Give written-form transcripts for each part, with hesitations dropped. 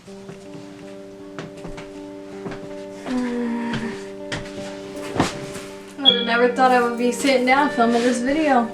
I would have never thought I would be sitting down filming this video.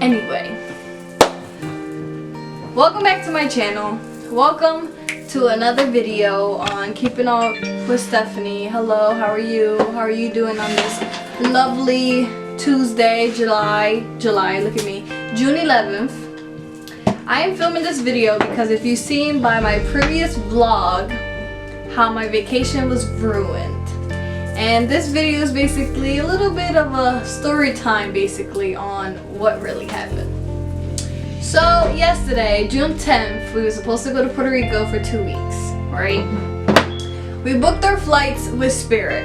Anyway, welcome back to my channel. Welcome to another video on Keeping Up with Stephanie. Hello, how are you? How are you doing on this lovely Tuesday, July, look at me, June 11th. I am filming this video because if you've seen by my previous vlog how my vacation was ruined. And this video is basically a little bit of a story time basically on what really happened. So yesterday, June 10th, we were supposed to go to Puerto Rico for 2 weeks, right? We booked our flights with Spirit.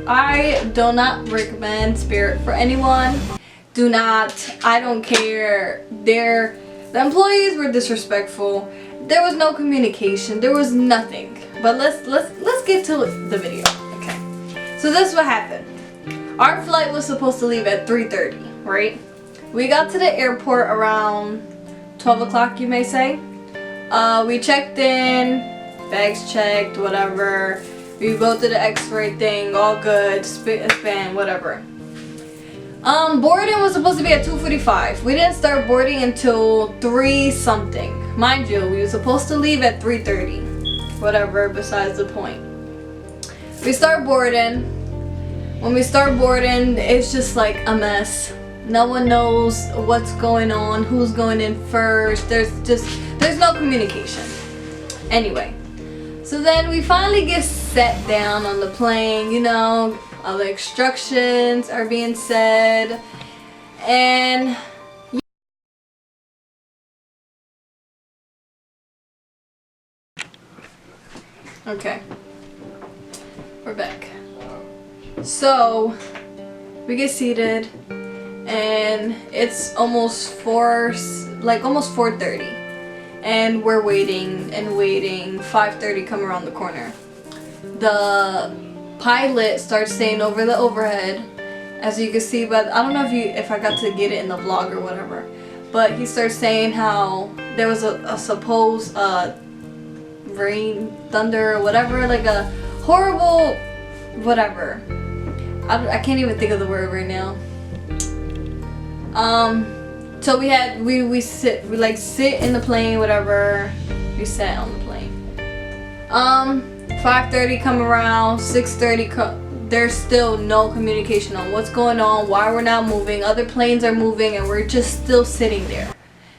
I do not recommend Spirit for anyone. Do not. I don't care. The employees were disrespectful. There was no communication. There was nothing. But let's get to the video. Okay. So this is what happened. Our flight was supposed to leave at 3:30, right? We got to the airport around 12 o'clock, you may say. We checked in, bags checked, whatever. We go to the x-ray thing, all good, span, whatever. Boarding was supposed to be at 2:45. We didn't start boarding until 3 something. Mind you, we were supposed to leave at 3:30. Whatever, besides the point. We start boarding. When we start boarding, it's just like a mess. No one knows what's going on, who's going in first. There's no communication. Anyway, so then we finally get sat down on the plane, you know, all the instructions are being said, and okay, we're back. So we get seated and it's almost 4:30, and we're waiting and waiting. 5:30 come around the corner. The pilot starts saying over the overhead, as you can see, but I don't know if I got to get it in the vlog or whatever, but he starts saying how there was a supposed rain, thunder, or whatever, like a horrible whatever. I can't even think of the word right now. So we sit in the plane, whatever. We sat on the plane. 5:30 come around, 6:30 there's still no communication on what's going on, why we're not moving. Other planes are moving and we're just still sitting there.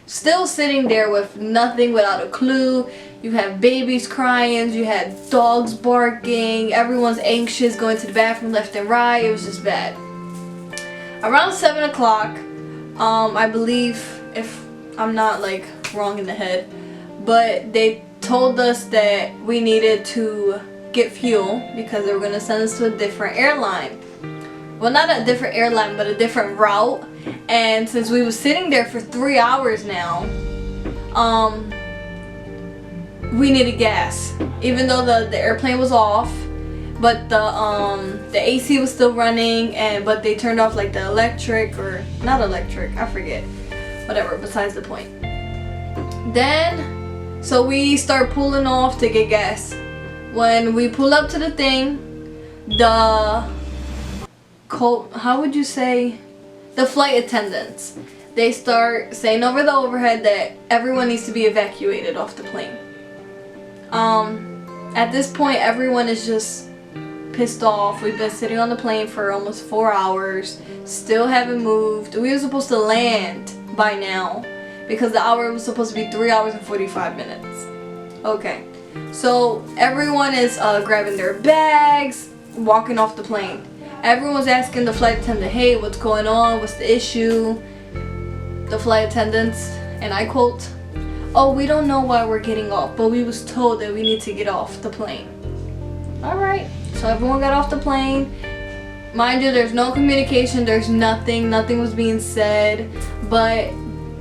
Still sitting there with nothing, without a clue. You have babies crying, you had dogs barking, everyone's anxious, going to the bathroom left and right. It was just bad. Around 7 o'clock, I believe, if I'm not like wrong in the head, but they told us that we needed to get fuel because they were going to send us to a different airline. Well, not a different airline, but a different route. And since we were sitting there for 3 hours now, we needed gas. Even though the airplane was off, but the AC was still running, but they turned off like the electric, or not electric, I forget. Whatever, besides the point. Then, so we start pulling off to get gas. When we pull up to the thing, how would you say? The flight attendants, they start saying over the overhead that everyone needs to be evacuated off the plane. At this point, everyone is just pissed off. We've been sitting on the plane for almost 4 hours, still haven't moved. We were supposed to land by now because the hour was supposed to be 3 hours and 45 minutes. Okay, so everyone is grabbing their bags, walking off the plane. Everyone's asking the flight attendant, hey, what's going on? What's the issue? The flight attendants, and I quote, oh, we don't know why we're getting off, but we was told that we need to get off the plane. Alright, so everyone got off the plane. Mind you, there's no communication, there's nothing was being said, but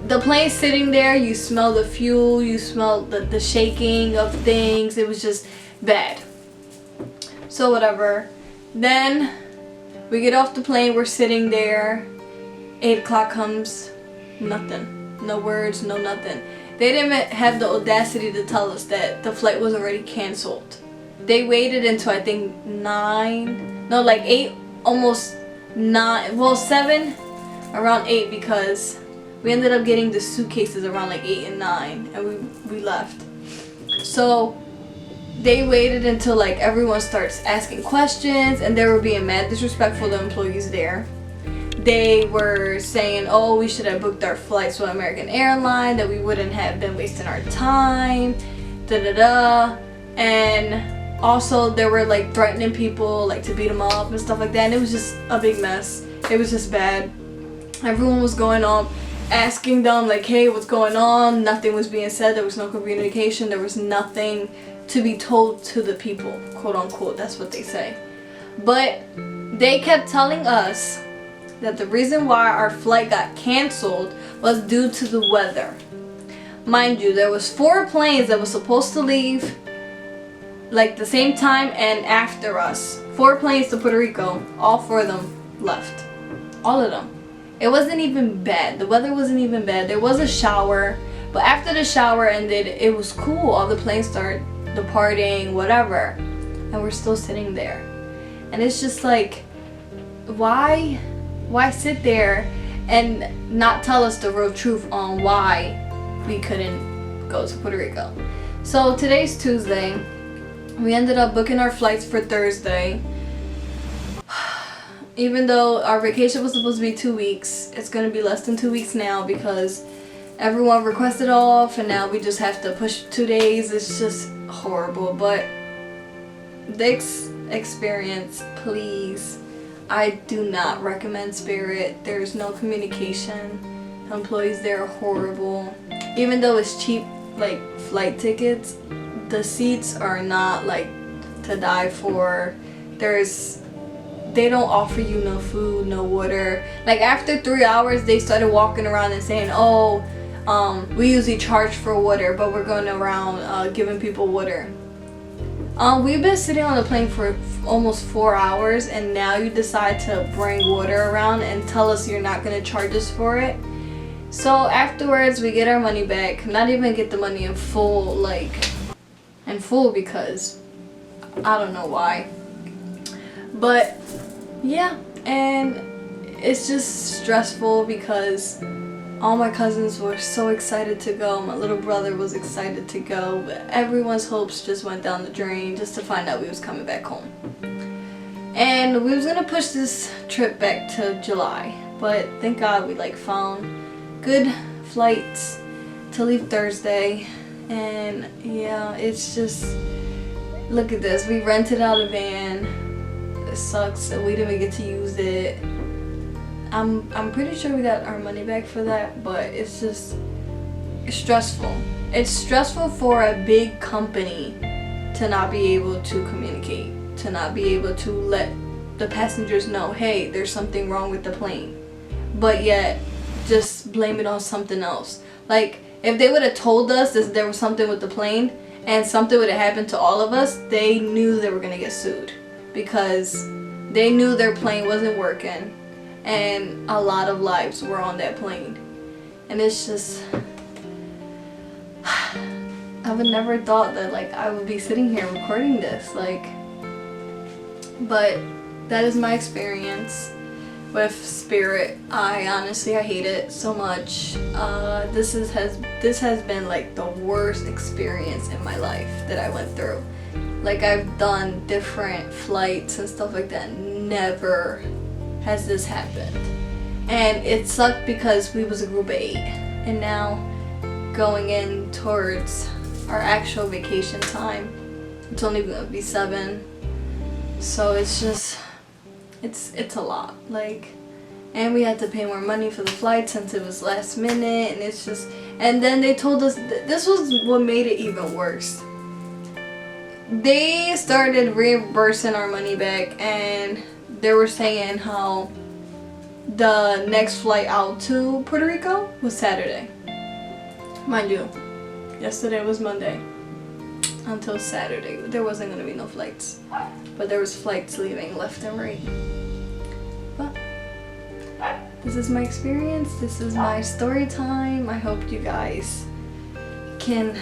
the plane's sitting there, you smell the fuel, you smell the shaking of things. It was just bad. So whatever. Then we get off the plane, we're sitting there. 8 o'clock comes, nothing. No words, no nothing. they didn't have the audacity to tell us that the flight was already canceled. They waited until I think 8, almost 9, well 7, around 8, because we ended up getting the suitcases around like 8 and 9, and we left. So they waited until like everyone starts asking questions, and they were being mad disrespectful to employees there. They were saying, oh, we should have booked our flights with American Airlines, that we wouldn't have been wasting our time, and also they were like threatening people like to beat them up and stuff like that, and it was just a big mess. It was just bad. Everyone was going on asking them like, hey, what's going on? Nothing was being said. There was no communication. There was nothing to be told to the people, quote unquote. That's what they say. But they kept telling us that the reason why our flight got canceled was due to the weather. Mind you, there was 4 planes that was supposed to leave like the same time and after us. 4 planes to Puerto Rico. All 4 of them left. All of them. It wasn't even bad. The weather wasn't even bad. There was a shower, but after the shower ended, it was cool. All the planes started departing, whatever, and we're still sitting there. And it's just like, why sit there and not tell us the real truth on why we couldn't go to Puerto Rico? So today's Tuesday. We ended up booking our flights for Thursday. Even though our vacation was supposed to be 2 weeks, it's going to be less than 2 weeks now because everyone requested off, and now we just have to push 2 days. It's just horrible. But the experience, please, I do not recommend Spirit. There's no communication. Employees there are horrible. Even though it's cheap, like flight tickets, the seats are not like to die for. They don't offer you no food, no water. Like after 3 hours, they started walking around and saying, oh, we usually charge for water, but we're going around giving people water. We've been sitting on the plane for almost 4 hours, and now you decide to bring water around and tell us you're not going to charge us for it. So afterwards, we get our money back. Not even get the money in full, because I don't know why. But yeah, and it's just stressful because all my cousins were so excited to go. My little brother was excited to go, but everyone's hopes just went down the drain just to find out we was coming back home. And we was gonna push this trip back to July, but thank God we found good flights to leave Thursday. And yeah, it's just, look at this. We rented out a van. It sucks that we didn't even get to use it. I'm pretty sure we got our money back for that, but it's stressful. It's stressful for a big company to not be able to communicate, to not be able to let the passengers know, hey, there's something wrong with the plane, but yet just blame it on something else. Like, if they would have told us that there was something with the plane and something would have happened to all of us, they knew they were gonna get sued, because they knew their plane wasn't working and a lot of lives were on that plane. And it's just, I would never thought that I would be sitting here recording this, but that is my experience with Spirit. I hate it so much. This has been the worst experience in my life that I went through. I've done different flights and stuff like that. Never has this happened. And it sucked because we was a group of 8. And now going in towards our actual vacation time, it's only going to be 7. So it's just, it's a lot. And we had to pay more money for the flight since it was last minute. And it's just, and then they told us, this was what made it even worse. They started reimbursing our money back, and they were saying how the next flight out to Puerto Rico was Saturday. Mind you, yesterday was Monday. Until Saturday, there wasn't going to be no flights. But there was flights leaving left and right. But this is my experience. This is my story time. I hope you guys can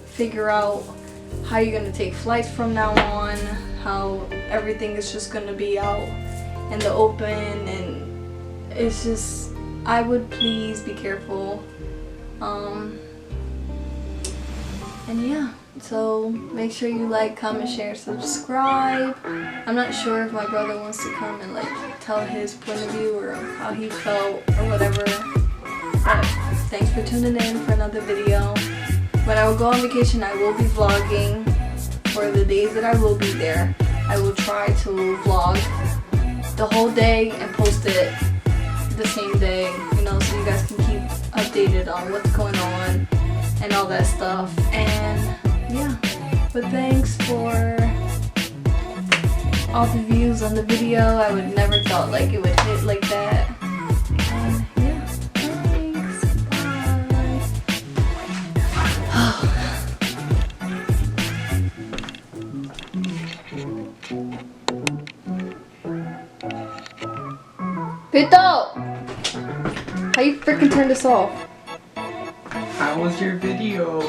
figure out how you're gonna take flights from now on, how everything is just gonna be out in the open, and it's just, I would please be careful. And yeah, so make sure you like, comment, share, subscribe. I'm not sure if my brother wants to come and like tell his point of view or how he felt or whatever, but thanks for tuning in for another video. When I will go on vacation, I will be vlogging for the days that I will be there. I will try to vlog the whole day and post it the same day, you know, so you guys can keep updated on what's going on and all that stuff. And yeah, but thanks for all the views on the video. I would never thought like it would hit like that. And yeah, thanks. Bye. Pito! How you freaking turn this off? How was your video?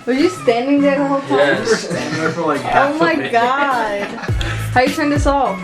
Were you standing there the whole time? Yeah, you were standing there for like half Oh my a minute. god. How you turn this off?